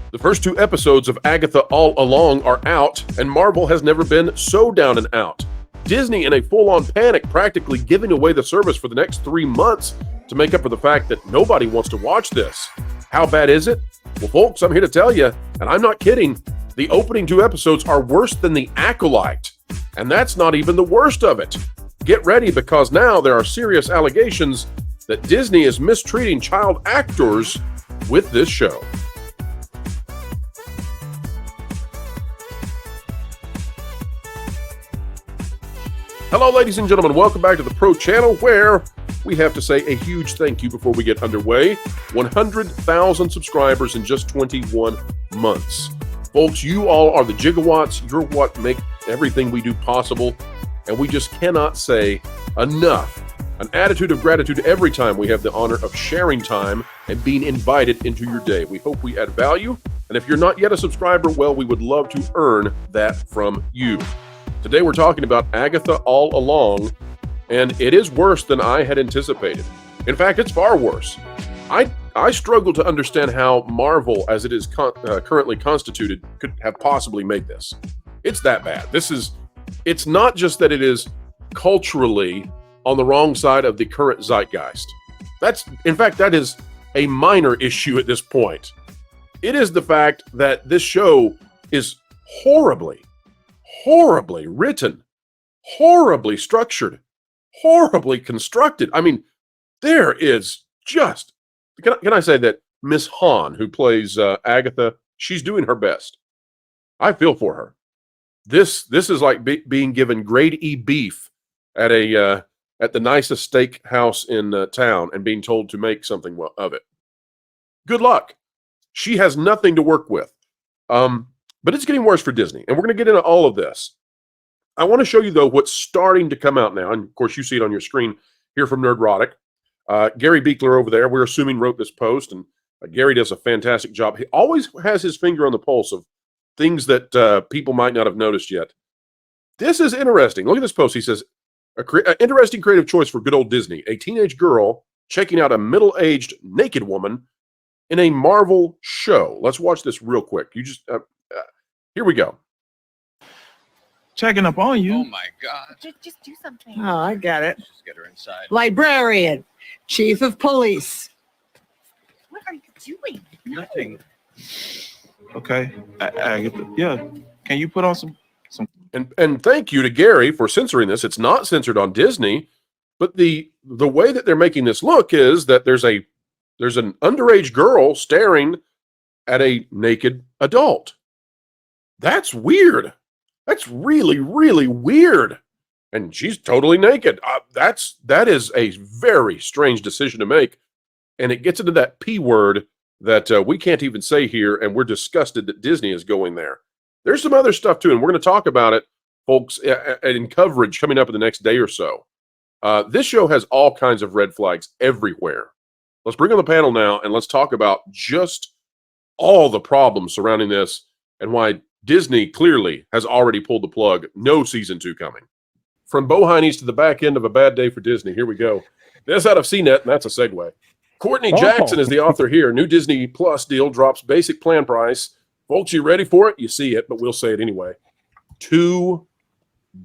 The first 2 episodes of Agatha All Along are out, and Marvel has never been so down and out. Disney in a full-on panic, practically giving away the service for the next 3 months to make up for the fact that nobody wants to watch this. How bad is it? Well, folks, I'm here to tell you, and I'm not kidding, the opening 2 episodes are worse than the Acolyte. And that's not even the worst of it. Get ready, because now there are serious allegations that Disney is mistreating child actors with this show. Hello, ladies and gentlemen. Welcome back to the Pro Channel, where we have to say a huge thank you before we get underway. 100,000 subscribers in just 21 months. Folks, you all are the gigawatts. You're what make everything we do possible, and we just cannot say enough. An attitude of gratitude every time we have the honor of sharing time and being invited into your day. We hope we add value, and if you're not yet a subscriber, well, we would love to earn that from you. Today we're talking about Agatha All Along, and it is worse than I had anticipated. In fact, it's far worse. I struggle to understand how Marvel, as it is currently constituted, could have possibly made this. It's that bad. It's not just that it is culturally on the wrong side of the current zeitgeist. In fact, that is a minor issue at this point. It is the fact that this show is horribly written, horribly structured, horribly constructed. I mean, there is just, can I say that Miss Hahn, who plays Agatha, she's doing her best. I feel for her. This is like being given grade E beef at the nicest steak house in town and being told to make something of it. Good luck. She has nothing to work with. But it's getting worse for Disney, and we're going to get into all of this. I want to show you, though, what's starting to come out now, and of course you see it on your screen here from Nerdrotic. Gary Beekler over there, we're assuming, wrote this post, and Gary does a fantastic job. He always has his finger on the pulse of things that people might not have noticed yet. This is interesting. Look at this post. He says, an interesting creative choice for good old Disney. A teenage girl checking out a middle-aged naked woman in a Marvel show. Let's watch this real quick. Here we go. Checking up on you. Oh my God. Just do something. Oh, I got it. Just get her inside. Librarian, chief of police. What are you doing? Nothing. Okay. Agatha, yeah. Can you put on some? And thank you to Gary for censoring this. It's not censored on Disney, but the way that they're making this look is that there's an underage girl staring at a naked adult. That's weird. That's really, really weird. And she's totally naked. That is a very strange decision to make. And it gets into that P word that we can't even say here, and we're disgusted that Disney is going there. There's some other stuff too, and we're going to talk about it, folks, in coverage coming up in the next day or so. This show has all kinds of red flags everywhere. Let's bring on the panel now, and let's talk about just all the problems surrounding this and why Disney clearly has already pulled the plug. No season 2 coming. From Bohinies to the back end of a bad day for Disney. Here we go. This out of CNet, and that's a segue. Courtney Jackson is the author here. New Disney Plus deal drops basic plan price. Folks, you ready for it? You see it, but we'll say it anyway. $2.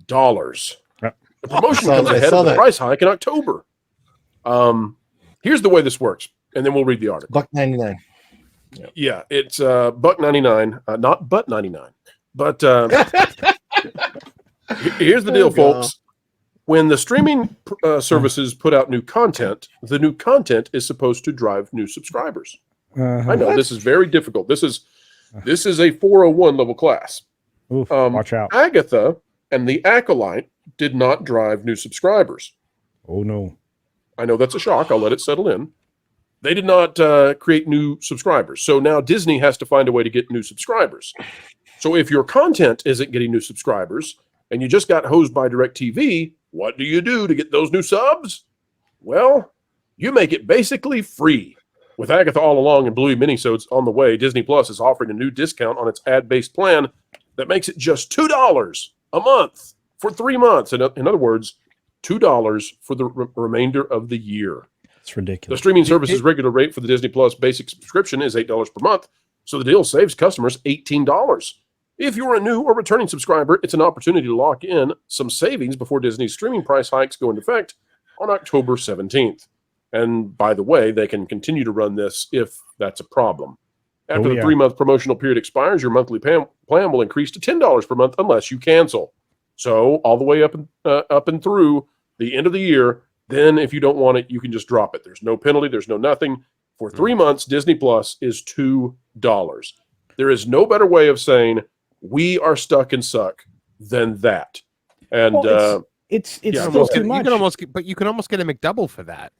The promotion comes ahead of the price hike in October. Here's the way this works, and then we'll read the article. $1.99. Yeah, it's $1.99, not butt 99. But here's the deal, folks. When the streaming services put out new content, the new content is supposed to drive new subscribers. I know this is very difficult. This is a 401 level class. Oof, watch out. Agatha and the Acolyte did not drive new subscribers. Oh no. I know that's a shock. I'll let it settle in. They did not create new subscribers. So now Disney has to find a way to get new subscribers. So if your content isn't getting new subscribers and you just got hosed by DirecTV, what do you do to get those new subs? Well, you make it basically free. With Agatha All Along and Bluey minisodes on the way, Disney Plus is offering a new discount on its ad-based plan that makes it just $2 a month for 3 months. In other words, $2 for the remainder of the year. It's ridiculous. The streaming service's regular rate for the Disney Plus basic subscription is $8 per month, So the deal saves customers $18. If you're a new or returning subscriber, it's an opportunity to lock in some savings before Disney's streaming price hikes go into effect on October 17th. And by the way, they can continue to run this if that's a problem. After the 3-month promotional period expires, your monthly plan will increase to $10 per month unless you cancel. So all the way up and through the end of the year, then if you don't want it, you can just drop it. There's no penalty. There's no nothing. For 3 months, Disney Plus is $2. There is no better way of saying we are stuck and suck than that. And it's still too much. You can almost get a McDouble for that.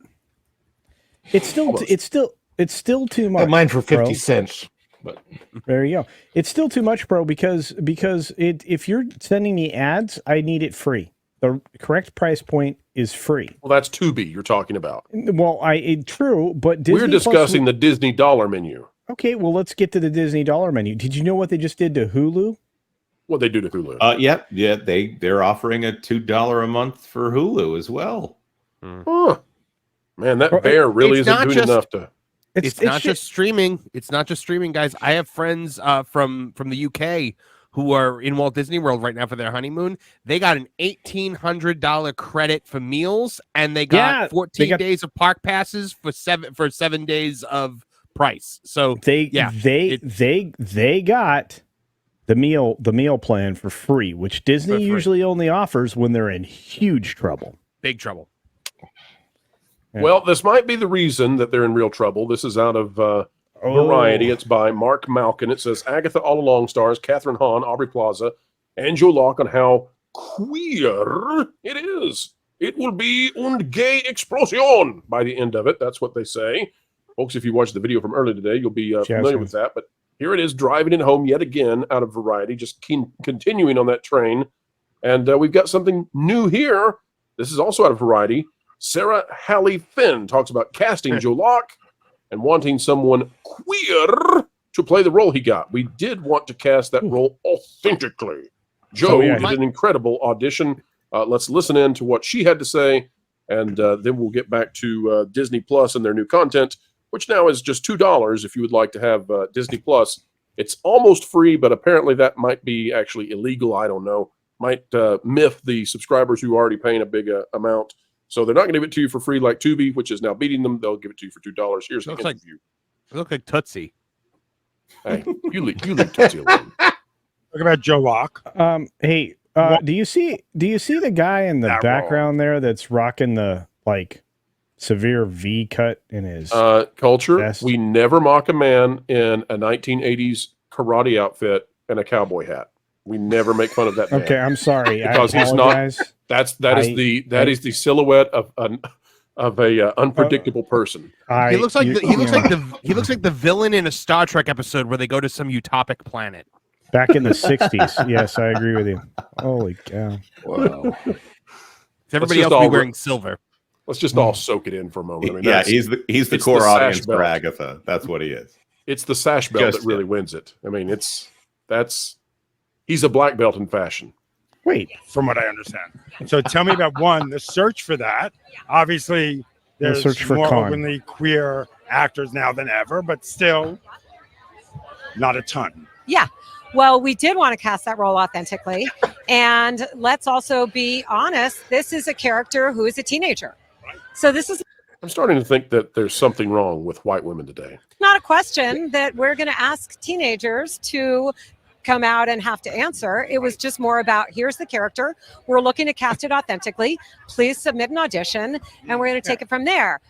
It's still too much. Mine for 50 cents. But there you go. It's still too much, bro, because if you're sending me ads, I need it free. The correct price point is free. Well, that's Tubi you're talking about. Well, true, but Disney we're discussing the Disney dollar menu. Okay, well, let's get to the Disney dollar menu. Did you know what they just did to Hulu? What they do to Hulu? Yeah, they're offering a $2 a month for Hulu as well. Huh. Man, that bear really isn't doing enough to. It's not just streaming. It's not just streaming, guys. I have friends from the UK who are in Walt Disney World right now for their honeymoon. They got an $1,800 credit for meals, and they got 14 days of park passes for 7 days of price. So they got the meal plan for free, which Disney usually only offers when they're in huge trouble. Big trouble. Yeah. Well, this might be the reason that they're in real trouble. This is out of Variety. It's by Mark Malkin. It says Agatha all along stars Catherine Hahn, Aubrey Plaza, and Joe Locke on how queer it is. It will be un gay explosion by the end of it. That's what they say. Folks, if you watched the video from earlier today, you'll be familiar with that. But here it is, driving it home yet again out of Variety, just continuing on that train. And we've got something new here. This is also out of Variety. Sarah Halley Finn talks about casting Joe Locke and wanting someone queer to play the role he got. We did want to cast that role authentically. Joe did an incredible audition. Let's listen in to what she had to say, and then we'll get back to Disney Plus and their new content, which now is just $2 if you would like to have Disney Plus. It's almost free, but apparently that might be actually illegal. I don't know. Might miff the subscribers who are already paying a big amount. So they're not going to give it to you for free like Tubi, which is now beating them. They'll give it to you for $2. Here's the interview. It looks like Tootsie. Hey, you leave Tootsie alone. Talk about Joe Locke. Hey, do you see the guy in the background there that's rocking the severe V cut in his culture? vest? We We never mock a man in a 1980s karate outfit and a cowboy hat. We never make fun of that man. Okay, I'm sorry. Because he's not. That is the silhouette of a unpredictable person. He looks like the villain in a Star Trek episode where they go to some utopic planet. Back in the 60s. Yes, I agree with you. Holy cow. Wow. Everybody else be wearing silver. Let's just all soak it in for a moment. I mean, yeah, he's the core audience for Agatha. That's what he is. It's the sash belt that really wins it. I mean, he's a black belt in fashion. Wait, from what I understand. So tell me about the search for that. Obviously, there's more openly queer actors now than ever, but still not a ton. Yeah. Well, we did want to cast that role authentically. And let's also be honest, this is a character who is a teenager. So this is... I'm starting to think that there's something wrong with white women today. Not a question that we're going to ask teenagers to come out and have to answer. It was just more about, here's the character. We're looking to cast it authentically. Please submit an audition, and we're going to take it from there.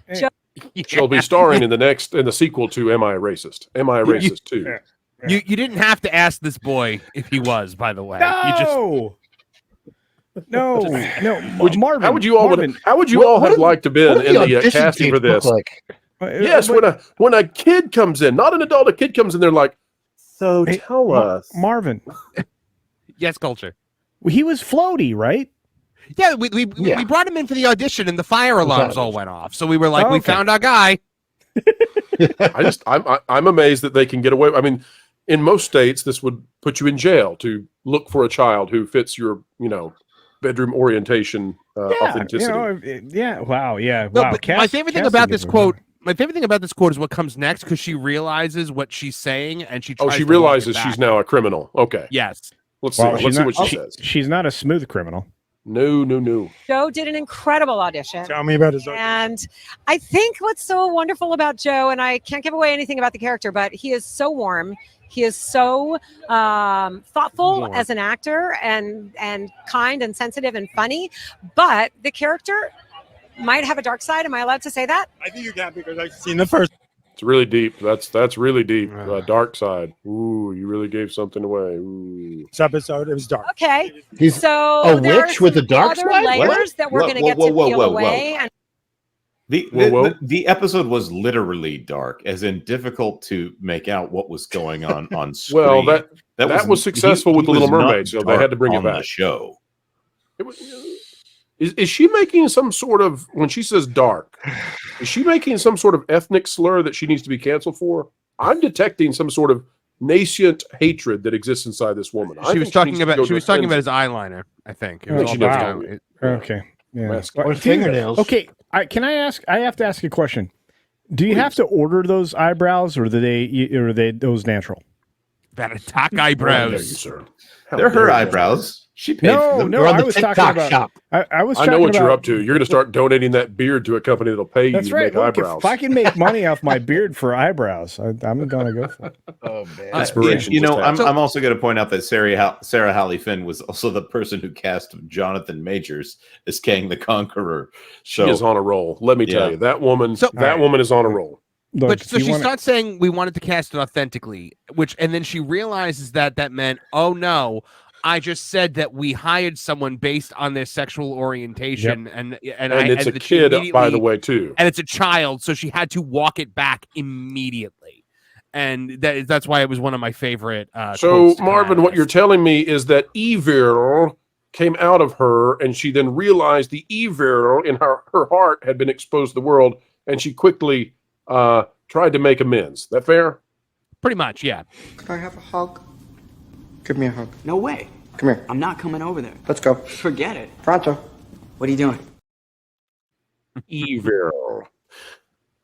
She'll be starring in the sequel to Am I a Racist? Am I a Racist 2? You didn't have to ask this boy if he was, by the way. No. Marvin. How would you all have liked to been in the casting for this? Yes, when a kid comes in, not an adult, a kid comes in, they're like, so tell us, Marvin. Yes, culture. He was floaty, right? Yeah, we brought him in for the audition, and the fire alarms all went off. So we were like, we found our guy. I'm amazed that they can get away. I mean, in most states, this would put you in jail to look for a child who fits your, bedroom orientation authenticity. Wow. Yeah. No, Wow. my favorite thing about this quote my favorite thing about this quote is what comes next, because she realizes what she's saying and she tries she to walk realizes it back. she's now a criminal. Okay. Yes. Let's see. Well, Let's she's see not, what she says. she's not a smooth criminal. No. Joe did an incredible audition. Tell me about his. And I think what's so wonderful about Joe, and I can't give away anything about the character, but he is so warm. He is so thoughtful as an actor and kind and sensitive and funny. But the character might have a dark side. Am I allowed to say that? I think you can, because I've seen the first. It's really deep. That's really deep. Dark side. Ooh, you really gave something away. Ooh. This episode, it was dark. Okay. He's So a there are witch with a some dark other side? layers What? that we're Whoa, going to whoa, get whoa, to whoa, peel whoa, away. And The episode was literally dark, as in difficult to make out what was going on screen. Well, that was successful with the Little Mermaid, so they had to bring it back. The show. It was, is she making some sort of, when she says dark, is she making some sort of ethnic slur that she needs to be canceled for? I'm detecting some sort of nascent hatred that exists inside this woman. She was talking about his eyeliner, I think. It was all about Okay. Yeah. Or fingernails. Okay. I have to ask a question. Do you have to order those eyebrows, or are they those natural? That attack eyebrows. There you, sir. They're her eyebrows. She paid for them. No, I was talking about. Shop. I was. I know what you're up to. You're going to start donating that beard to a company that'll pay you That's to right. make Look, eyebrows. if I can make money off my beard for eyebrows, I'm going to go for it. Oh man. Inspiration. You know, just I'm also going to point out that Sarah Halley Finn was also the person who cast Jonathan Majors as Kang the Conqueror. So she is on a roll. Let me tell you, that woman. Woman is on a roll. Look, but so she starts saying we wanted to cast it authentically, and then she realizes that meant, oh no, I just said that we hired someone based on their sexual orientation, and it's a kid, by the way, too, and it's a child, so she had to walk it back immediately, and that's why it was one of my favorite. So Marvin, what you're telling me is that evil came out of her, and she then realized the evil in her heart had been exposed to the world, and she quickly tried to make amends. That fair? Pretty much, yeah. Could I have a hug? Give me a hug. No way. Come here. I'm not coming over there. Let's go. Forget it. Pronto. What are you doing? Evil.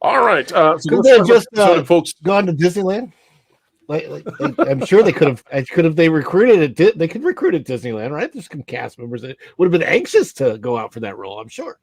All right. So Could they have just folks gone to Disneyland? Like, I'm sure they could have. They recruited it. They could recruit at Disneyland, right? There's some cast members that would have been anxious to go out for that role. I'm sure.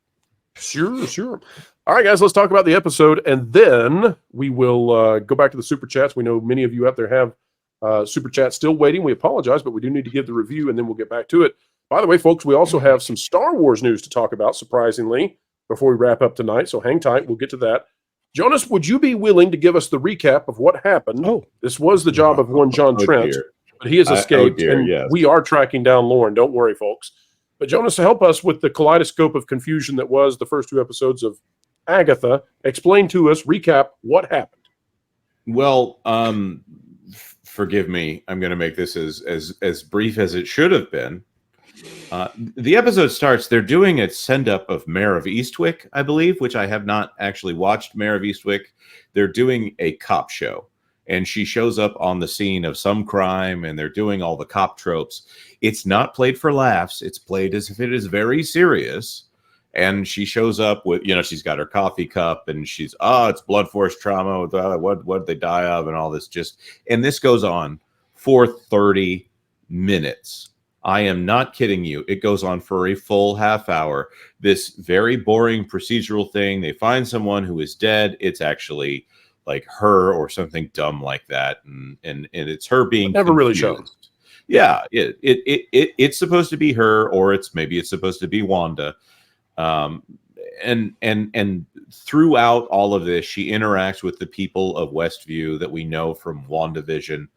Sure. All right, guys, let's talk about the episode, and then we will go back to the super chats. We know many of you out there have super chats still waiting. We apologize, but we do need to give the review, and then we'll get back to it. By the way, folks, we also have some Star Wars news to talk about, surprisingly, before we wrap up tonight, so hang tight. We'll get to that. Jonas, would you be willing to give us the recap of what happened? Oh. This was the job of one John Trent, dear. but he has escaped, and yes. we are tracking down Lauren. Don't worry, folks. But Jonas, help us with the kaleidoscope of confusion that was the first two episodes of Agatha. Explain to us, recap what happened. Well, forgive me. I'm going to make this as brief as it should have been. The episode starts. They're doing a send-up of Mare of Eastwick, I believe, which I have not actually watched. Mare of Eastwick. They're doing a cop show, and she shows up on the scene of some crime, and they're doing all the cop tropes. It's not played for laughs. It's played as if it is very serious. And she shows up with, she's got her coffee cup, and she's, it's blood force trauma. What did they die of? And all this and this goes on for 30 minutes. I am not kidding you. It goes on for a full half hour. This very boring procedural thing. They find someone who is dead. It's actually like her or something dumb like that. And it's her being never confused. Really shown. Yeah, it's supposed to be her, or maybe it's supposed to be Wanda. And throughout all of this, she interacts with the people of Westview that we know from WandaVision.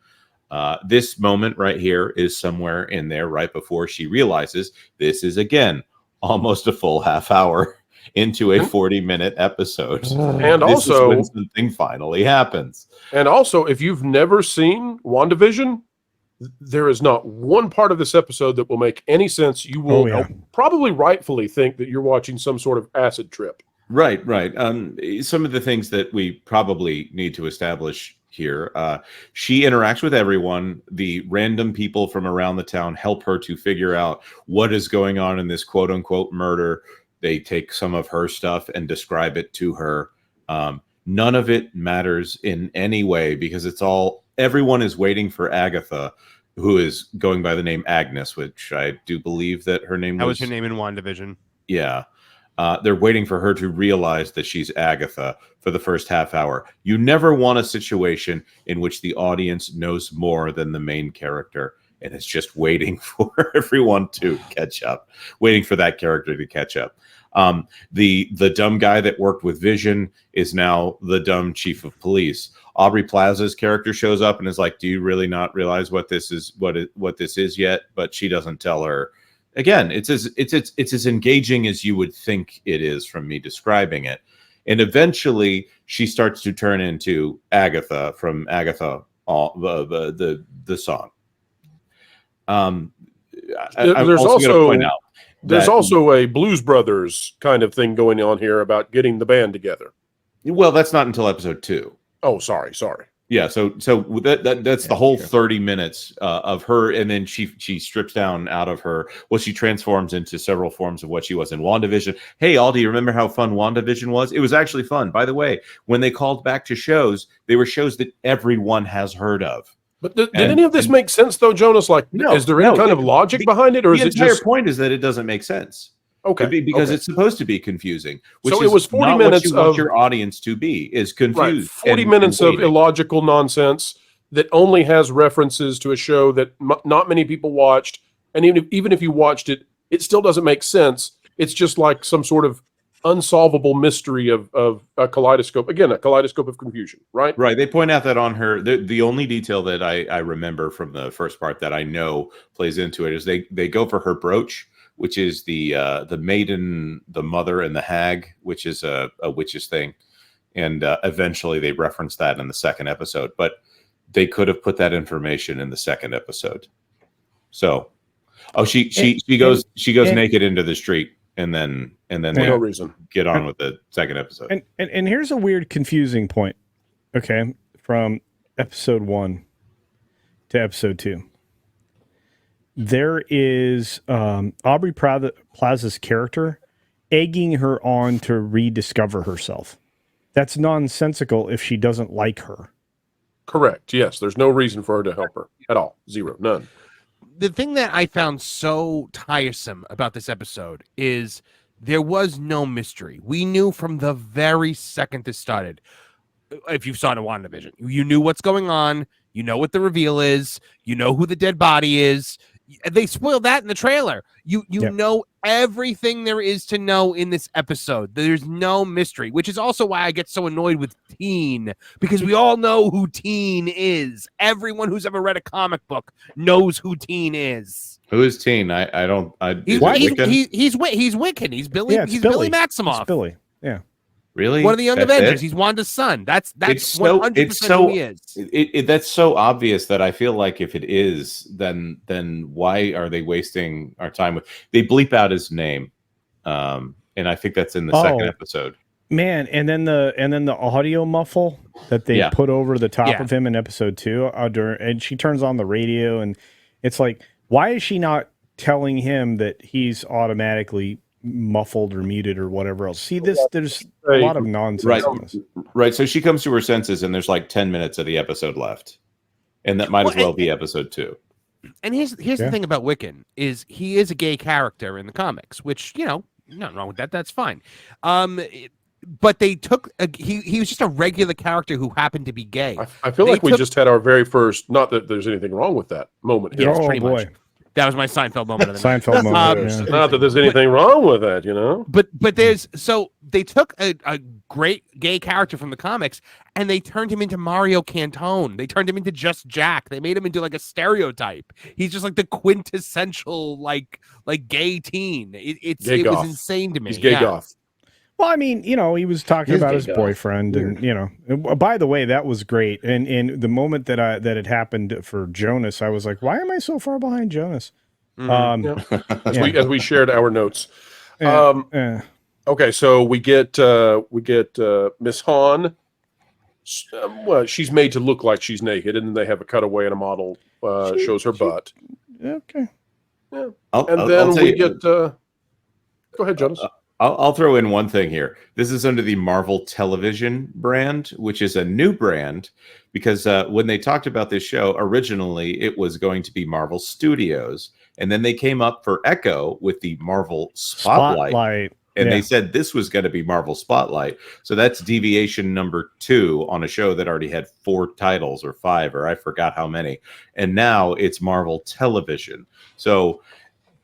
This moment right here is somewhere in there right before she realizes this is, again, almost a full half hour into a 40-minute episode. And this also, is when something finally happens. And also, if you've never seen WandaVision, there is not one part of this episode that will make any sense. You will probably rightfully think that you're watching some sort of acid trip. Right. Some of the things that we probably need to establish here. She interacts with everyone. The random people from around the town help her to figure out what is going on in this quote unquote murder. They take some of her stuff and describe it to her. None of it matters in any way because everyone is waiting for Agatha, who is going by the name Agnes, which I do believe that her name was her name in WandaVision. Yeah. They're waiting for her to realize that she's Agatha for the first half hour. You never want a situation in which the audience knows more than the main character and is just waiting for everyone to catch up, waiting for that character to catch up. The dumb guy that worked with Vision is now the dumb chief of police. Aubrey Plaza's character shows up and is like, "Do you really not realize what this is? What this is yet?" But she doesn't tell her. Again, it's as engaging as you would think it is from me describing it. And eventually, she starts to turn into Agatha from Agatha, the song. There's also a Blues Brothers kind of thing going on here about getting the band together. Well, that's not until episode 2. Oh, sorry. Yeah, so that's the whole 30 minutes of her, and then she strips down out of her. Well, she transforms into several forms of what she was in WandaVision. Hey, Aldi, you remember how fun WandaVision was? It was actually fun. By the way, when they called back to shows, they were shows that everyone has heard of. But did any of this make sense, though, Jonas? Like, is there any kind of logic behind it, or is it just... The entire point is that it doesn't make sense. Okay. Because it's supposed to be confusing. Which so it was 40 minutes of your audience to be is confused. Right, 40 minutes of illogical nonsense that only has references to a show that not many people watched. And even if you watched it, it still doesn't make sense. It's just like some sort of unsolvable mystery of a kaleidoscope. Again, a kaleidoscope of confusion, right? Right. They point out that on her, the only detail that I remember from the first part that I know plays into it is they go for her brooch, which is the maiden, the mother, and the hag, which is a witch's thing. And eventually they reference that in the second episode. But they could have put that information in the second episode. So, she goes naked into the street, and then for no reason get on with the second episode. And here's a weird, confusing point. Okay, from episode 1 to episode 2. There is Aubrey Plaza's character egging her on to rediscover herself. That's nonsensical if she doesn't like her. Correct. Yes, there's no reason for her to help her at all. Zero. None. The thing that I found so tiresome about this episode is there was no mystery. We knew from the very second this started. If you saw the WandaVision, you knew what's going on. You know what the reveal is. You know who the dead body is. They spoiled that in the trailer. You know everything there is to know in this episode. There's no mystery, which is also why I get so annoyed with Teen, because we all know who Teen is. Everyone who's ever read a comic book knows who Teen is. Who is Teen? He's Wiccan. He's Billy. Yeah, he's Billy. Billy Maximoff. It's Billy. Yeah. Really? One of the Young Avengers. He's Wanda's son. That's 100% who he is. That's so obvious that I feel like if it is, then why are they wasting our time with? They bleep out his name, and I think that's in the second episode. Man, and then the audio muffle that they put over the top of him in episode 2, and she turns on the radio, and it's like, why is she not telling him that he's automatically muffled or muted or whatever else? See, there's a lot of nonsense in this. Right. So she comes to her senses, and there's like 10 minutes of the episode left, and that might as well be episode 2. And here's the thing about Wiccan is he is a gay character in the comics, which nothing wrong with that. That's fine. But they took he was just a regular character who happened to be gay. I feel like we just had our very first. Not that there's anything wrong with that moment. Yeah, pretty much. That was my Seinfeld moment. Of the night. Seinfeld moment. Not that there's anything wrong with that, But they took a great gay character from the comics and they turned him into Mario Cantone. They turned him into Just Jack. They made him into like a stereotype. He's just like the quintessential like gay teen. It was insane to me. He's gay goth. Well, I mean, he was talking about his boyfriend, and by the way, that was great. And the moment that it happened for Jonas, I was like, why am I so far behind Jonas? As we shared our notes. Okay, so we get Miss Hahn. Well, she's made to look like she's naked, and then they have a cutaway, and a model shows her butt. Okay. Yeah. And then we get. Go ahead, Jonas. I'll throw in one thing here. This is under the Marvel Television brand, which is a new brand because when they talked about this show, originally it was going to be Marvel Studios. And then they came up for Echo with the Marvel Spotlight. And they said this was going to be Marvel Spotlight. So that's deviation number 2 on a show that already had 4 titles or 5, or I forgot how many. And now it's Marvel Television. So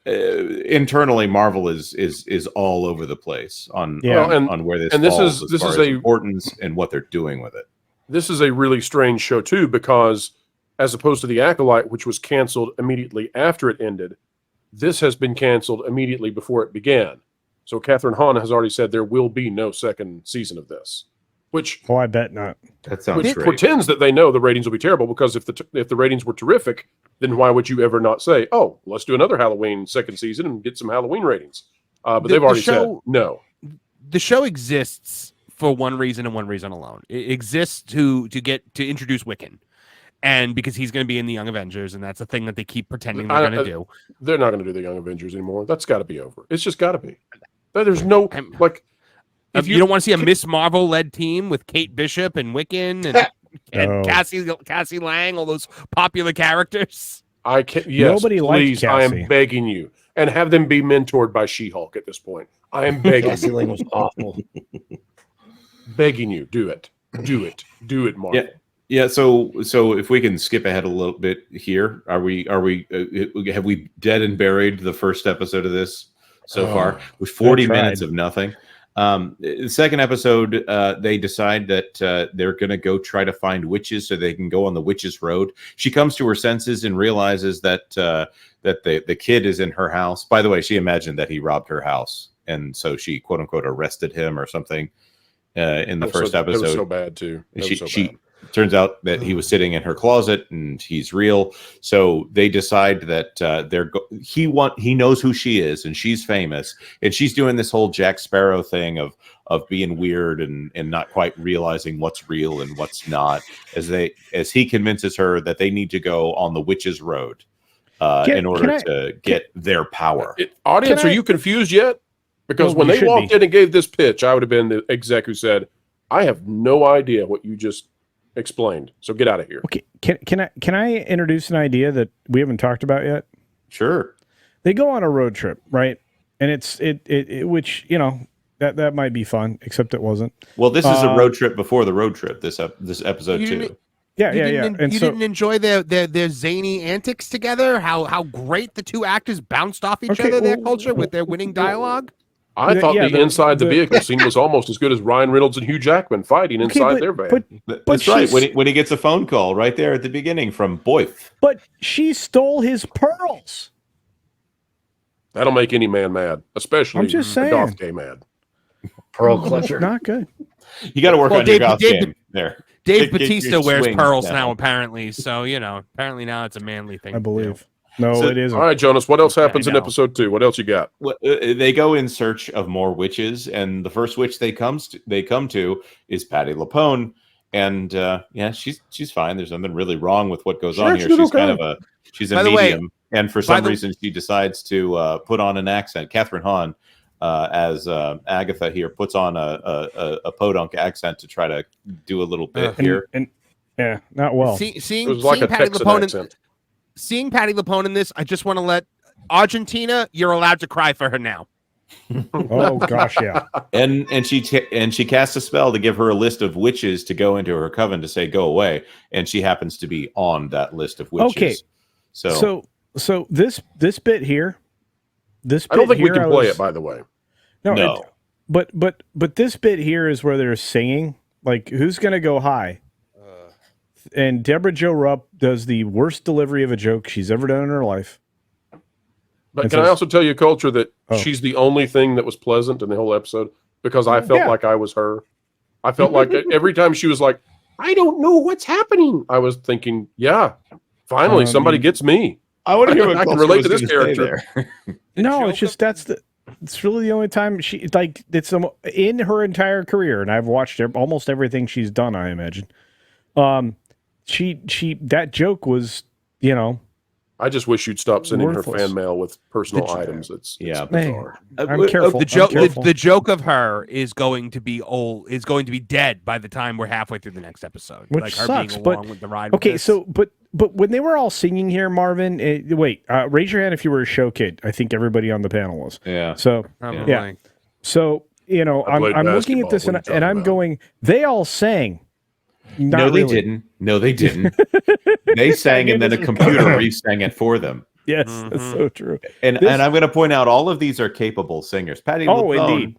internally, Marvel is all over the place on where this falls as far as importance and what they're doing with it. This is a really strange show too, because as opposed to the Acolyte, which was canceled immediately after it ended, this has been canceled immediately before it began. So Catherine Hahn has already said there will be no second season of this, which I bet not. That sounds great. Pretends that they know the ratings will be terrible, because if the ratings were terrific, then why would you ever not say, "Oh, let's do another Halloween second season and get some Halloween ratings"? But they've already said no. The show exists for one reason and one reason alone. It exists to introduce Wiccan. And because he's going to be in the Young Avengers, and that's a thing that they keep pretending they're going to do. They're not going to do the Young Avengers anymore. That's got to be over. It's just got to be. There's no like. If you don't want to see a Miss Marvel led team with Kate Bishop and Wiccan and Cassie Lang, all those popular characters. I can't. Yes, nobody likes Cassie. I am begging you, and have them be mentored by She-Hulk at this point. I am begging. Cassie Lang was awful. Begging you, do it, Marvel. Yeah. Yeah, so if we can skip ahead a little bit here, have we dead and buried the first episode of this so far with 40 minutes of nothing? The second episode, they decide that they're going to go try to find witches so they can go on the witches' road. She comes to her senses and realizes that the kid is in her house. By the way, she imagined that he robbed her house, and so she quote unquote arrested him or something in the first episode. It was so bad too. She turns out that he was sitting in her closet and he's real. So they decide that he knows who she is and she's famous, and she's doing this whole Jack Sparrow thing of being weird and not quite realizing what's real and what's not, as he convinces her that they need to go on the witch's road in order to get their power. Audience, are you confused yet? Because when they walked in and gave this pitch, I would have been the exec who said, "I have no idea what you just explained, so get out of here." Okay, can I introduce an idea that we haven't talked about yet? Sure. They go on a road trip, right? And it's which, you know, that might be fun, except it wasn't. Well, this is a road trip before the road trip. This episode too. Yeah. Didn't enjoy their zany antics together? How great the two actors bounced off each other, their culture with their winning dialogue. I thought the inside the vehicle scene was almost as good as Ryan Reynolds and Hugh Jackman fighting inside their van. But that's right. When he gets a phone call right there at the beginning from Boyth. But she stole his pearls. That'll make any man mad, especially I'm just saying. a goth gay mad. Pearl clutcher. Not good. You got to work on your goth game there. Dave Bautista wears pearls now, apparently. So, you know, apparently now it's a manly thing. I believe. No, it isn't. All right, Jonas, what else happens in episode 2? What else you got? Well, they go in search of more witches, and the first witch they come to is Patti LuPone, and she's fine. There's nothing really wrong with what goes on here. She's a medium, and for some reason she decides to put on an accent. Catherine Hahn, as Agatha here, puts on a podunk accent to try to do a little bit here. And not well. It was like a Texan accent. Seeing Patti LuPone in this, I just want to let Argentina, you're allowed to cry for her now. Oh gosh, yeah. And she casts a spell to give her a list of witches to go into her coven to say go away, and she happens to be on that list of witches. Okay, so this bit here, I don't think we can play it, by the way. No. But this bit here is where they're singing. Like, who's gonna go high? And Deborah Jo Rupp does the worst delivery of a joke she's ever done in her life. But can I also tell you, Culture, that she's the only thing that was pleasant in the whole episode, because I felt like I was her. I felt like every time she was like, "I don't know what's happening," I was thinking, "Yeah, finally somebody gets me." I want to hear what I can relate to this character. No, it's just it's really the only time she it's in her entire career, and I've watched almost everything she's done. I imagine. She that joke was, you know, I just wish you'd stop sending her Worthless. fan mail with personal items. It's bizarre. I'm careful. The joke of her is going to be dead by the time we're halfway through the next episode. Which like her sucks, being but along with the ride. okay, with this. so but when they were all singing here, Marvin, raise your hand if you were a show kid. I think everybody on the panel was. Yeah. So Probably. yeah. So I'm looking at this and I'm going. They all sang. No, they didn't. No, they didn't. They sang, and then a computer re-sang it for them. Yes, that's so true. And I'm going to point out all of these are capable singers. Patty LuPone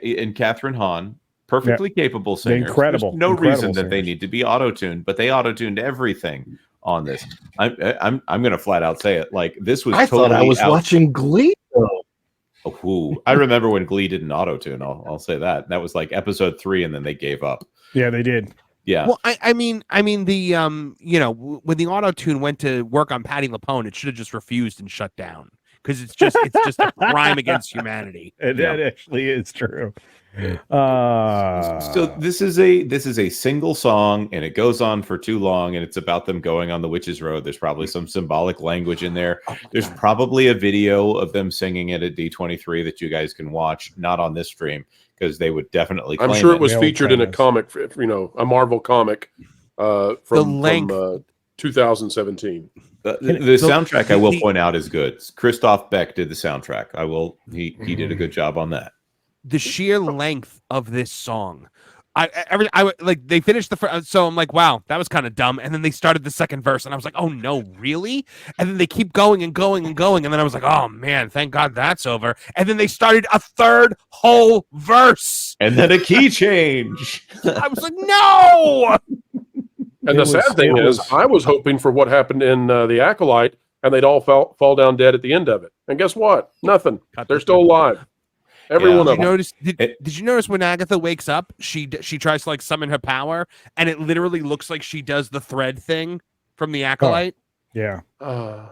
and Catherine Hahn, perfectly capable singers. Incredible. There's no reason that singers. they need to be auto-tuned, but they auto-tuned everything on this. I'm going to flat out say it. Like this was. I thought I was watching Glee. Ooh, I remember when Glee didn't auto-tune. I'll say that. That was like episode 3, and then they gave up. Yeah, they did. Yeah. Well, I mean the when the auto tune went to work on Patty LuPone, it should have just refused and shut down because it's just a crime against humanity. That actually is true. So this is a single song, and it goes on for too long, and it's about them going on the Witch's Road. There's probably some symbolic language in there. There's probably a video of them singing it at D23 that you guys can watch, not on this stream, because they would definitely claim I'm sure it was They'll featured in a comic, a Marvel comic from 2017. The soundtrack, I will point out, is good. Christoph Beck did the soundtrack. He did a good job on that. The sheer length of this song. They finished the first, so I'm like, wow, that was kind of dumb. And then they started the second verse, and I was like, oh no, really? And then they keep going and going and going, and then I was like, oh man, thank God that's over. And then they started a third whole verse, and then a key change. I was like, no. And the sad thing is, I was hoping for what happened in the Acolyte, and they'd all fall down dead at the end of it. And guess what? Nothing. They're still alive. Every one of them. Did you notice when Agatha wakes up, she tries to like summon her power, and it literally looks like she does the thread thing from the Acolyte? Oh, yeah.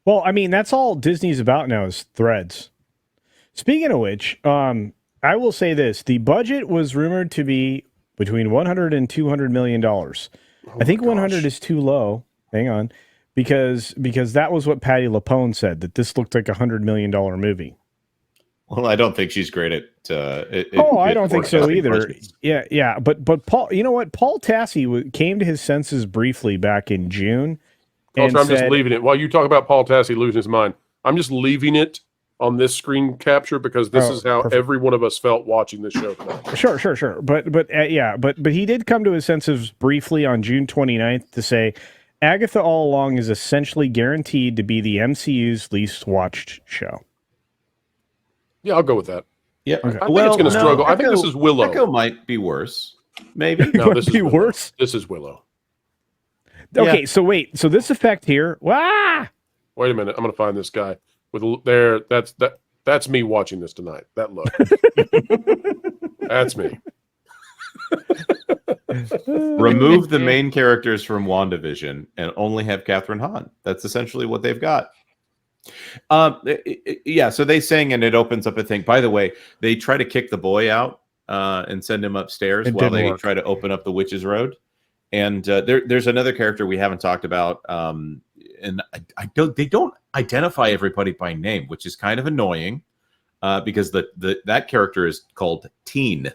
Well, I mean, that's all Disney's about now is threads. Speaking of which, I will say this: the budget was rumored to be between $100 and $200 million. I think 100 is too low. Hang on, because that was what Patty LuPone said, that this looked like $100 million movie. Well, I don't think she's great at. I don't think so either. Budgets. Yeah. But Paul, you know what? Paul Tassi came to his senses briefly back in June. I'm just leaving it. While you talk about Paul Tassi losing his mind, I'm just leaving it on this screen capture because this is how every one of us felt watching this show tonight. Sure. But he did come to his senses briefly on June 29th to say Agatha all along is essentially guaranteed to be the MCU's least watched show. Yeah, I'll go with that. Yeah, I think it's going to struggle. I think this is Willow. Echo might be worse. Maybe. No, this is worse. This is Willow. Okay, so wait. So this effect here. Wah! Wait a minute. I'm going to find this guy with there. That's me watching this tonight. That look. That's me. Remove the main characters from WandaVision and only have Catherine Hahn. That's essentially what they've got. So they sing and it opens up a thing. By the way, they try to kick the boy out and send him upstairs while they try to open up the Witch's Road. And there's another character we haven't talked about, and they don't identify everybody by name, which is kind of annoying because that character is called Teen.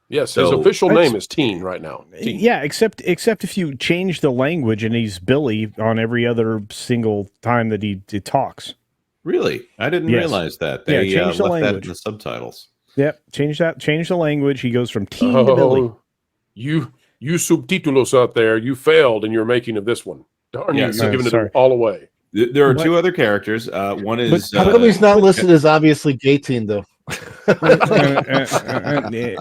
Yes, his official name is Teen right now. Teen. Yeah, except if you change the language and he's Billy on every other single time that he talks. Really? I didn't realize that. They change the left language. that in the subtitles. Yep, change the language. He goes from Teen to Billy. You subtitulos out there, you failed in your making of this one. Darn you, you're giving it all away. There are two other characters. One is... How come he's not listed as obviously gay teen, though?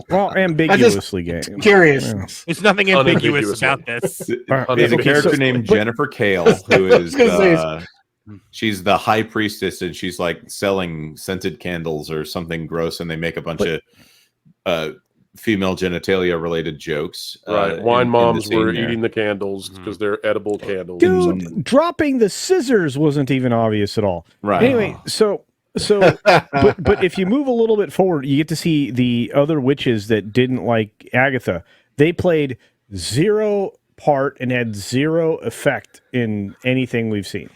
Well, ambiguously gay. Curious. There's nothing ambiguous about this. There's a character named Jennifer Kale, who is she's the high priestess, and she's like selling scented candles or something gross, and they make a bunch of female genitalia related jokes. Right, wine moms were eating the candles because they're edible candles. Dude, dropping the scissors wasn't even obvious at all. Right. Anyway, but if you move a little bit forward, you get to see the other witches that didn't like Agatha. They played zero part and had zero effect in anything we've seen.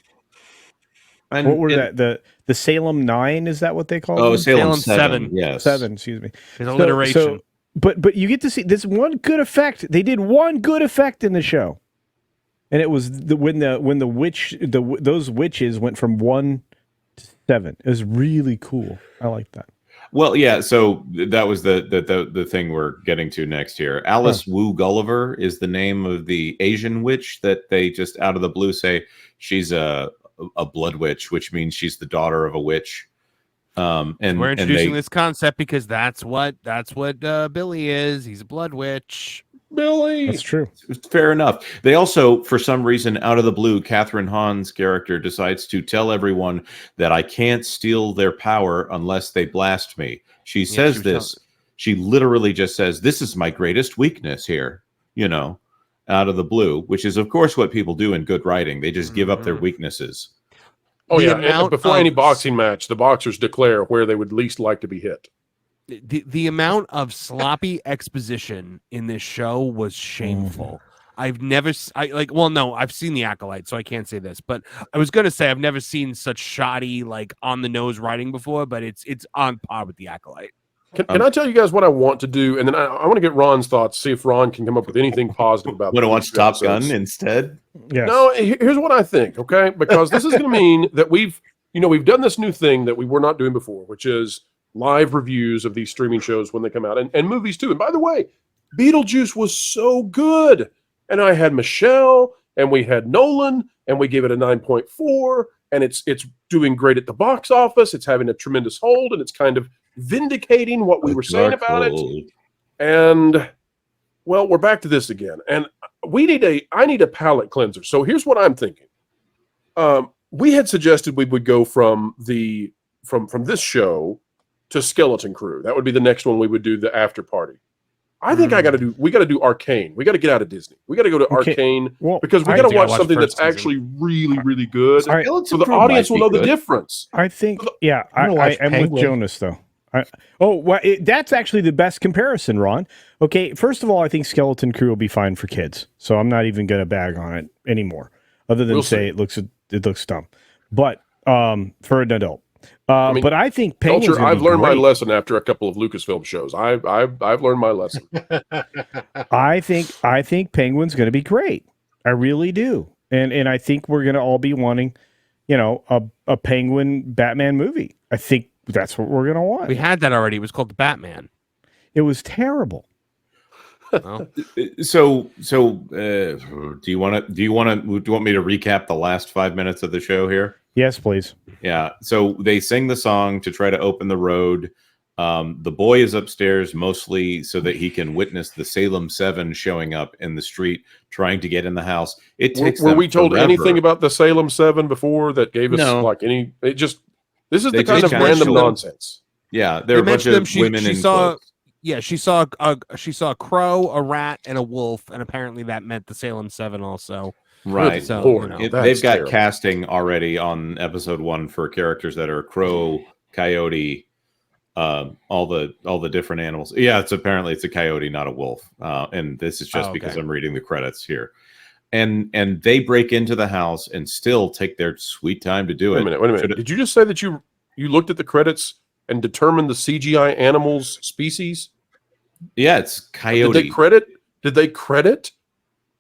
And, what were that? The Salem 9, is that what they call Oh, them? Salem 7. Yes. 7, excuse me. His alliteration. But you get to see this one good effect. They did one good effect in the show. And it was when those witches went from 1 to 7. It was really cool. I like that. Well, yeah. So that was the thing we're getting to next here. Alice Wu Gulliver is the name of the Asian witch that they just out of the blue say she's a blood witch, which means she's the daughter of a witch. And we're introducing this concept because that's what Billy is. He's a blood witch. Billy. That's true. Fair enough. They also, for some reason, out of the blue, Catherine Hahn's character decides to tell everyone that I can't steal their power unless they blast me. She says this. She literally just says, "This is my greatest weakness here," out of the blue, which is, of course, what people do in good writing. They just give up their weaknesses. Oh, yeah. And before any boxing match, the boxers declare where they would least like to be hit. The amount of sloppy exposition in this show was shameful. I've never, I've seen the Acolyte, so I can't say this, but I was going to say I've never seen such shoddy, on the nose writing before, but it's on par with the Acolyte. Can I tell you guys what I want to do? And then I want to get Ron's thoughts, see if Ron can come up with anything positive about Want to watch Top Gun instead? Yeah. No, here's what I think, okay? Because this is going to mean that we've done this new thing that we were not doing before, which is live reviews of these streaming shows when they come out, and movies too. And by the way, Beetlejuice was so good. And I had Michelle, and we had Nolan, and we gave it a 9.4, and it's doing great at the box office. It's having a tremendous hold, and it's kind of vindicating what we were saying about it. And well, we're back to this again. And I need a palate cleanser. So here's what I'm thinking. We had suggested we would go from this show to Skeleton Crew. That would be the next one we would do, the after party. I think we got to do Arcane. We got to get out of Disney. We got to go to Arcane because we got to watch something that's actually really, really good. Right. So the audience will know the difference. I think, I'm with Jonas though. That's actually the best comparison, Ron. Okay, first of all, I think Skeleton Crew will be fine for kids, so I'm not even going to bag on it anymore, other than it looks dumb. But for an adult. But I think Penguin's I've learned my lesson after a couple of Lucasfilm shows. I've learned my lesson. I think Penguin's going to be great. I really do, and I think we're going to all be wanting, a Penguin Batman movie. I think that's what we're going to want. We had that already. It was called The Batman. It was terrible. Well. So do you want me to recap the last 5 minutes of the show here? Yes, please. Yeah. So they sing the song to try to open the road. The boy is upstairs mostly so that he can witness the Salem 7 showing up in the street, trying to get in the house. It takes. Were we told forever. anything about the Salem 7 before that gave us any? This is the kind of random nonsense. Yeah, there are a bunch of women in clothes. Yeah, she saw a crow, a rat, and a wolf, and apparently that meant the Salem 7 also. Right. So, they've got casting already on episode 1 for characters that are crow, coyote, all the different animals. Yeah, it's a coyote, not a wolf. And this is just because I'm reading the credits here. And they break into the house and still take their sweet time to do it. Wait a minute. Did you just say that you looked at the credits and determined the CGI animals species? Yeah, it's coyote. Did they credit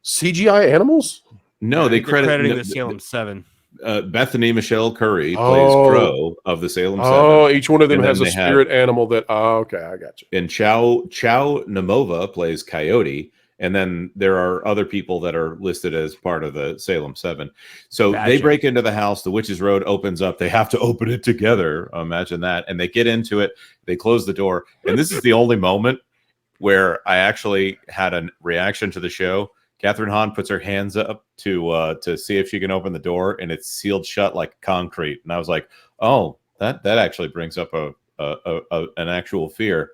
CGI animals? No, they're crediting the Salem 7. Bethany Michelle Curry plays Crow of the Salem 7. Oh, each one of them has a spirit animal that. Oh, okay, I got you. And Chow Namova plays Coyote, and then there are other people that are listed as part of the Salem 7. So they break into the house. The Witch's Road opens up. They have to open it together. Imagine that. And they get into it. They close the door. And this is the only moment where I actually had a reaction to the show. Catherine Hahn puts her hands up to see if she can open the door, and it's sealed shut like concrete. And I was like, "Oh, that actually brings up an actual fear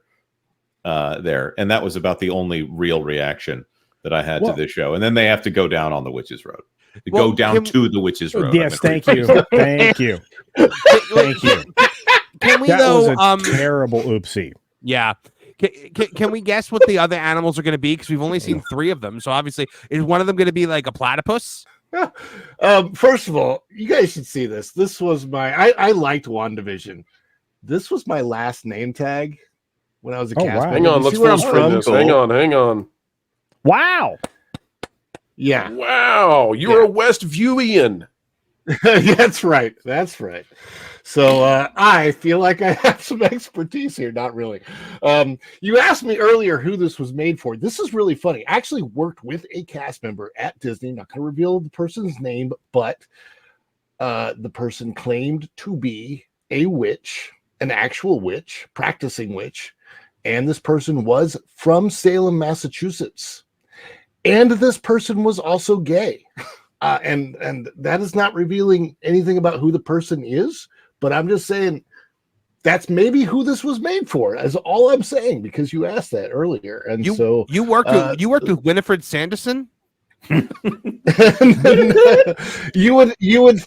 there." And that was about the only real reaction that I had to this show. And then they have to go down on the Witch's Road. Go down to the Witch's Road. Yes, thank you, thank you, thank you. Can we that though? Was a terrible oopsie. Yeah. Can we guess what the other animals are going to be? Because we've only seen 3 of them. So obviously, is one of them going to be like a platypus? First of all, you guys should see this. This was I liked WandaVision. This was my last name tag when I was a cast member. Hang on, let's full screen this. Hang on. Wow. Yeah. Wow. You're a West Viewian. That's right. So I feel like I have some expertise here. Not really. You asked me earlier who this was made for. This is really funny. I actually worked with a cast member at Disney. Not going to reveal the person's name, but the person claimed to be a witch, an actual witch, practicing witch. And this person was from Salem, Massachusetts. And this person was also gay. And that is not revealing anything about who the person is, but I'm just saying that's maybe who this was made for. That's all I'm saying, because you asked that earlier. And so you worked with Winifred Sanderson? you would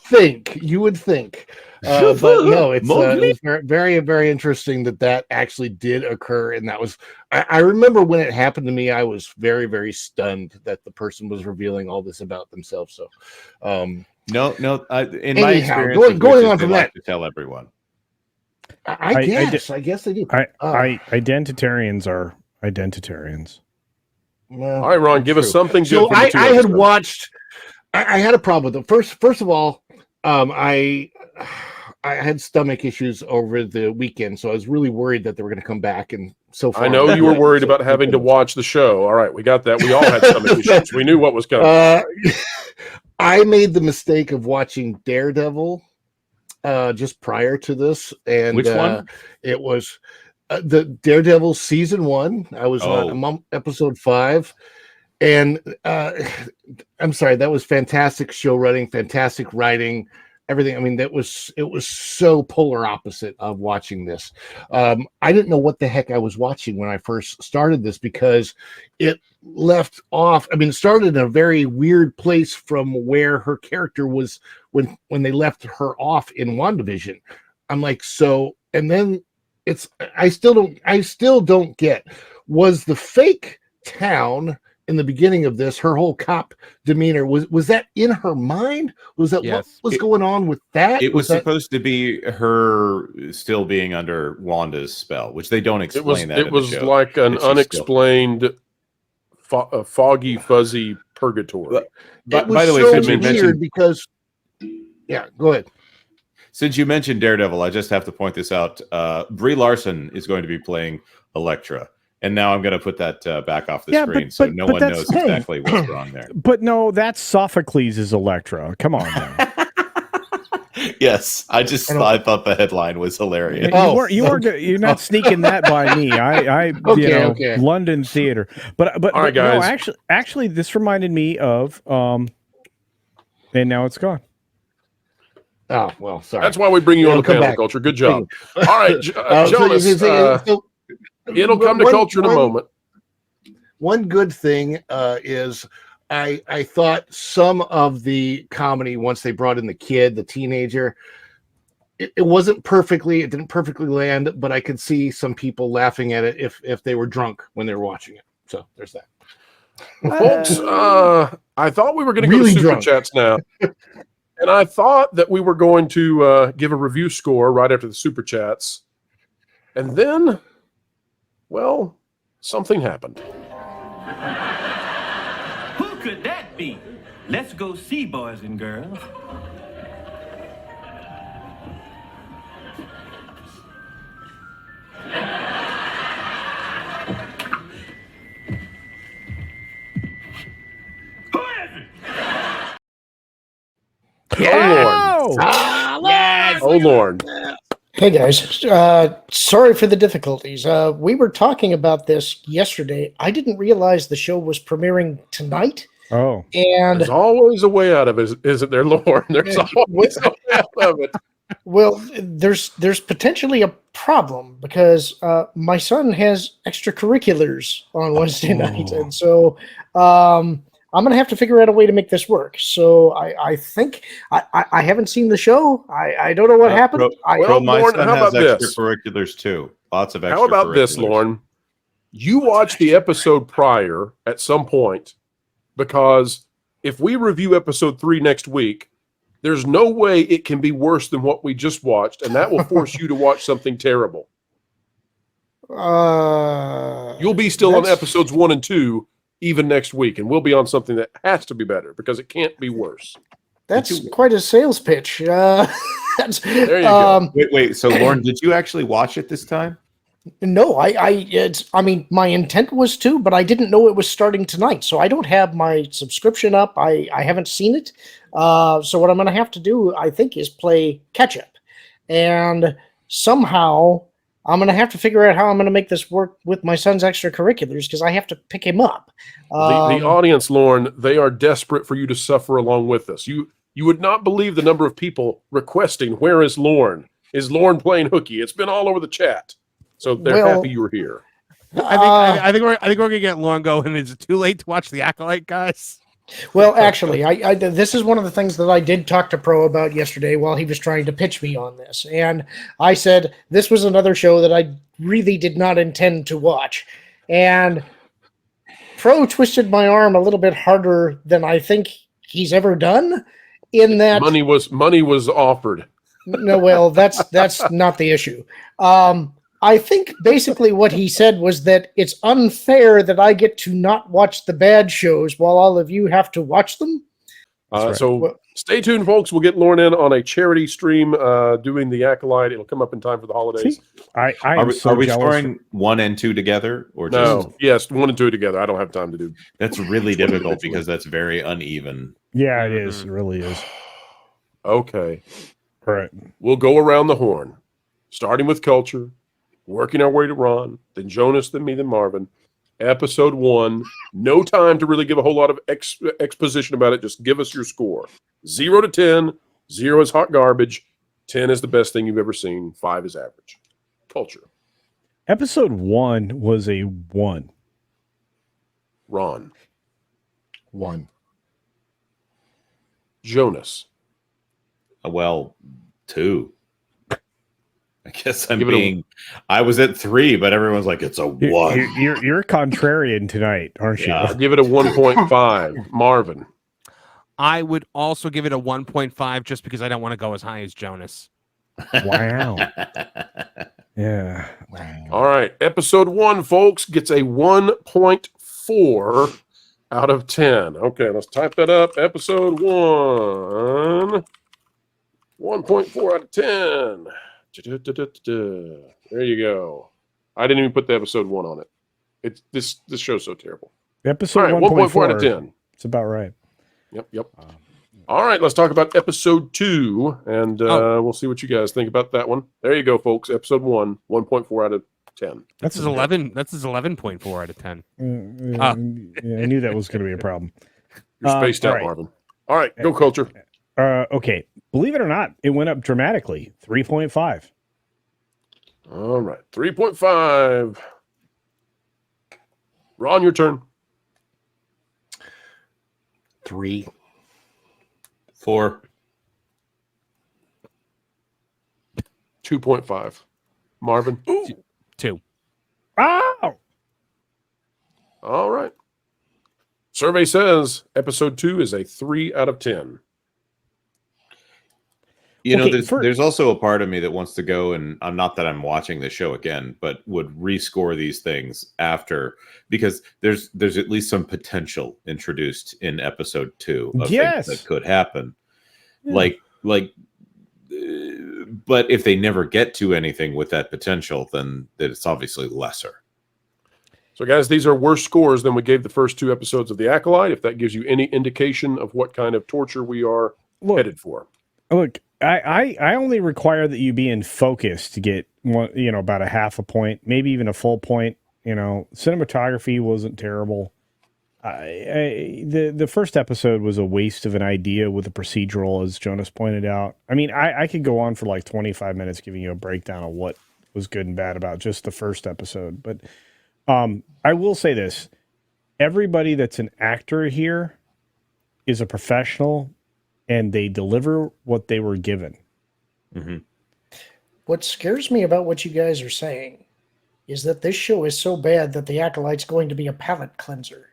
think. But no, it's very, very interesting that actually did occur, and that was. I remember when it happened to me, I was very, very stunned that the person was revealing all this about themselves. So, no. In my experience, going on from that, to tell everyone. I guess they do. Identitarians are identitarians. Well, all right, Ron, give us something good. So I had watched. I had a problem with it. First of all, I had stomach issues over the weekend, so I was really worried that they were going to come back. And so far, I know you were worried about having to watch the show. All right, we got that. We all had stomach issues. We knew what was coming. I made the mistake of watching Daredevil just prior to this, and which one? It was the Daredevil season 1. I was on episode 5. And I'm sorry, that was fantastic show running, fantastic writing, everything. I mean, it was so polar opposite of watching this. I didn't know what the heck I was watching when I first started this, because it left off. I mean, it started in a very weird place from where her character was when they left her off in WandaVision. I'm like, so, and then I still don't get, was the fake town in the beginning of this, her whole cop demeanor, was that in her mind? Was that what was going on with that? It was supposed to be her still being under Wanda's spell, which they don't explain. It was like an unexplained, foggy, fuzzy purgatory. By the way, since you mentioned, because go ahead. Since you mentioned Daredevil, I just have to point this out. Brie Larson is going to be playing Elektra. And now I'm going to put that back off the screen, so no one knows exactly what's wrong there. But no, that's Sophocles' Elektra. Come on, man. Yes, I thought the headline was hilarious. You're not sneaking that by me. Okay. London theater. But all right, guys. No, actually, this reminded me of, and now it's gone. Oh well, sorry. That's why we bring you on the panel, Culture. Good job. All right, Jonas. It'll come to Culture in a moment. One good thing is I thought some of the comedy, once they brought in the teenager, it didn't perfectly land, but I could see some people laughing at it if they were drunk when they were watching it. So there's that. Folks, I thought we were going to go to Super Chats now. And I thought that we were going to give a review score right after the Super Chats. And then, well, something happened. Who could that be? Let's go see, boys and girls. Who is it? Oh, Lord. Oh, Lord. Hey, guys. Sorry for the difficulties. We were talking about this yesterday. I didn't realize the show was premiering tonight. Oh. And there's always a way out of it, isn't there, Lauren? There's always a way out of it. Well, there's potentially a problem because my son has extracurriculars on Wednesday night. And so I'm going to have to figure out a way to make this work. So I think I haven't seen the show. I don't know what happened. My son has extracurriculars too. Lots of extracurriculars. How about this, Lauren? You watched the episode prior at some point because if we review episode 3 next week, there's no way it can be worse than what we just watched, and that will force you to watch something terrible. You'll be still on episodes 1 and 2 even next week, and we'll be on something that has to be better because it can't be worse. That's quite a sales pitch. There you go. Wait. So, Lauren, did you actually watch it this time? No, I mean, my intent was to, but I didn't know it was starting tonight, so I don't have my subscription up. I haven't seen it. So what I'm going to have to do, I think, is play catch up, and somehow I'm going to have to figure out how I'm going to make this work with my son's extracurriculars because I have to pick him up. The audience, Lauren, they are desperate for you to suffer along with us. You would not believe the number of people requesting, "Where is Lauren? Is Lauren playing hooky?" It's been all over the chat. So they're happy you were here. I think we're gonna get Lauren going. Is it too late to watch the Acolyte, guys? Well, actually, I this is one of the things that I did talk to Pro about yesterday while he was trying to pitch me on this, and I said this was another show that I really did not intend to watch, and Pro twisted my arm a little bit harder than I think he's ever done. In that money was offered. No, well, that's not the issue. I think basically what he said was that it's unfair that I get to not watch the bad shows while all of you have to watch them. So stay tuned, folks. We'll get Lauren in on a charity stream doing the Acolyte. It'll come up in time for the holidays. Are we scoring 1 and 2 together, or just no? Yes, 1 and 2 together. I don't have time to do. That's really difficult because that's very uneven. Yeah, it is. It really is. Okay. All right. We'll go around the horn, starting with Culture, working our way to Ron, then Jonas, then me, then Marvin. Episode 1. No time to really give a whole lot of exposition about it. Just give us your score. 0 to 10. 0 is hot garbage. 10 is the best thing you've ever seen. 5 is average. Culture. Episode 1 was a 1. Ron. 1. Jonas. Well, 2. I guess I was at 3, but everyone's like, it's a 1. You're contrarian tonight, aren't you? I'll give it a 1.5. Marvin. I would also give it a 1.5 just because I don't want to go as high as Jonas. Wow. Yeah. Wow. All right. Episode 1, folks, gets a 1.4 out of 10. Okay, let's type that up. Episode 1. 1.4 out of 10. There you go. I didn't even put the episode 1 on it. It's this show's so terrible. Episode 1.4 out of 10. It's about right. Yep. All right, let's talk about episode 2, and we'll see what you guys think about that one. There you go, folks. Episode 1, 1.4 out of 10. That's his 11. That's his 11.4 out of 10. Yeah, I knew that was going to be a problem. You're spaced out, right. Marvin. All right, go Culture. Okay. Believe it or not, it went up dramatically. 3.5. All right, 3.5. Ron, your turn. 3. 4. 2.5. Marvin. 2. Wow. All right. Survey says episode 2 is a 3 out of 10. You know, there's also a part of me that wants to go, and I'm not that I'm watching the show again, but would rescore these things after, because there's at least some potential introduced in episode 2 of things that could happen. Yeah. But if they never get to anything with that potential, then it's obviously lesser. So, guys, these are worse scores than we gave the first 2 episodes of The Acolyte, if that gives you any indication of what kind of torture we are headed for. Look, I only require that you be in focus to get about a half a point, maybe even a full point. Cinematography wasn't terrible. The first episode was a waste of an idea with a procedural, as Jonas pointed out. I mean, I could go on for like 25 minutes giving you a breakdown of what was good and bad about just the first episode. But I will say this. Everybody that's an actor here is a professional, and they deliver what they were given. Mm-hmm. What scares me about what you guys are saying is that this show is so bad that The Acolyte's going to be a palate cleanser.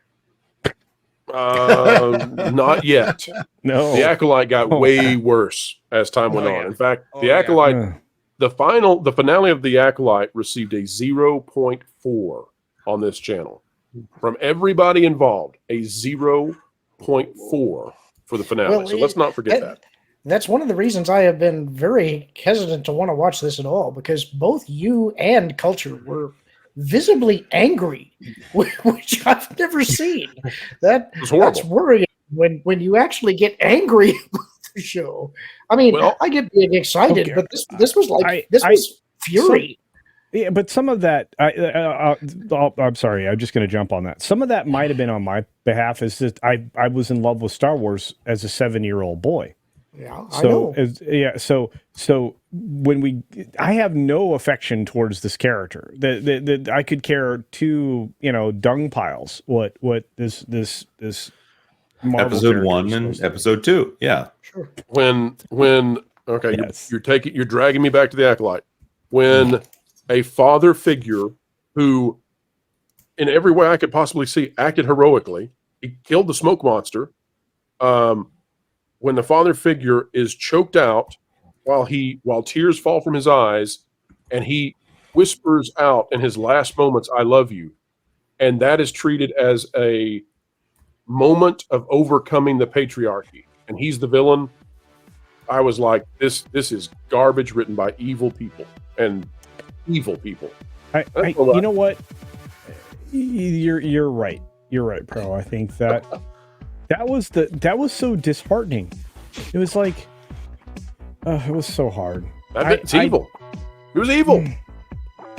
Not yet. No. The Acolyte got way worse as time went on. In fact, the Acolyte, the finale of the Acolyte received a 0.4 on this channel. From everybody involved, a 0.4 for the finale. Well, so let's not forget that. That's one of the reasons I have been very hesitant to want to watch this at all, because both you and Culture were visibly angry, which I've never seen. That's worrying when you actually get angry about the show. I mean, I get being excited, but this was like was fury. Yeah, but some of that, I'm sorry, I'm just going to jump on that. Some of that might have been on my behalf. Is that I was in love with Star Wars as a 7-year-old boy. Yeah, I know. So when I have no affection towards this character. That I could care two, dung piles. What this Marvel episode 1 and episode 2, yeah. Sure. When you're dragging me back to the Acolyte. When a father figure who, in every way I could possibly see, acted heroically. He killed the smoke monster. When the father figure is choked out while tears fall from his eyes, and he whispers out in his last moments, "I love you," and that is treated as a moment of overcoming the patriarchy, and he's the villain. I was like, this is garbage written by evil people. And evil people. You know what? You're right. You're right, Pro. I think that was so disheartening. It was like, it was so hard. It's evil. It was evil.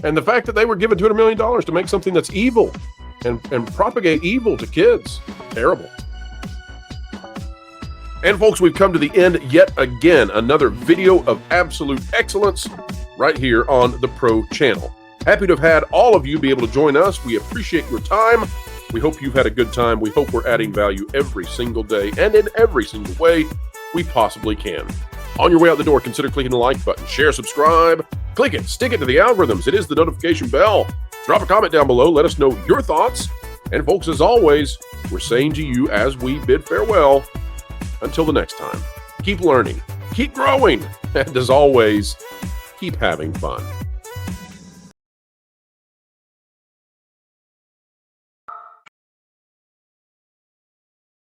And the fact that they were given $200 million to make something that's evil and propagate evil to kids, terrible. And folks, we've come to the end yet again. Another video of absolute excellence right here on the Pro Channel. Happy to have had all of you be able to join us. We appreciate your time. We hope you've had a good time. We hope we're adding value every single day and in every single way we possibly can. On your way out the door, consider clicking the like button, share, subscribe, click it, stick it to the algorithms. It is the notification bell. Drop a comment down below. Let us know your thoughts. And folks, as always, we're saying to you as we bid farewell, until the next time, keep learning, keep growing, and as always, keep having fun.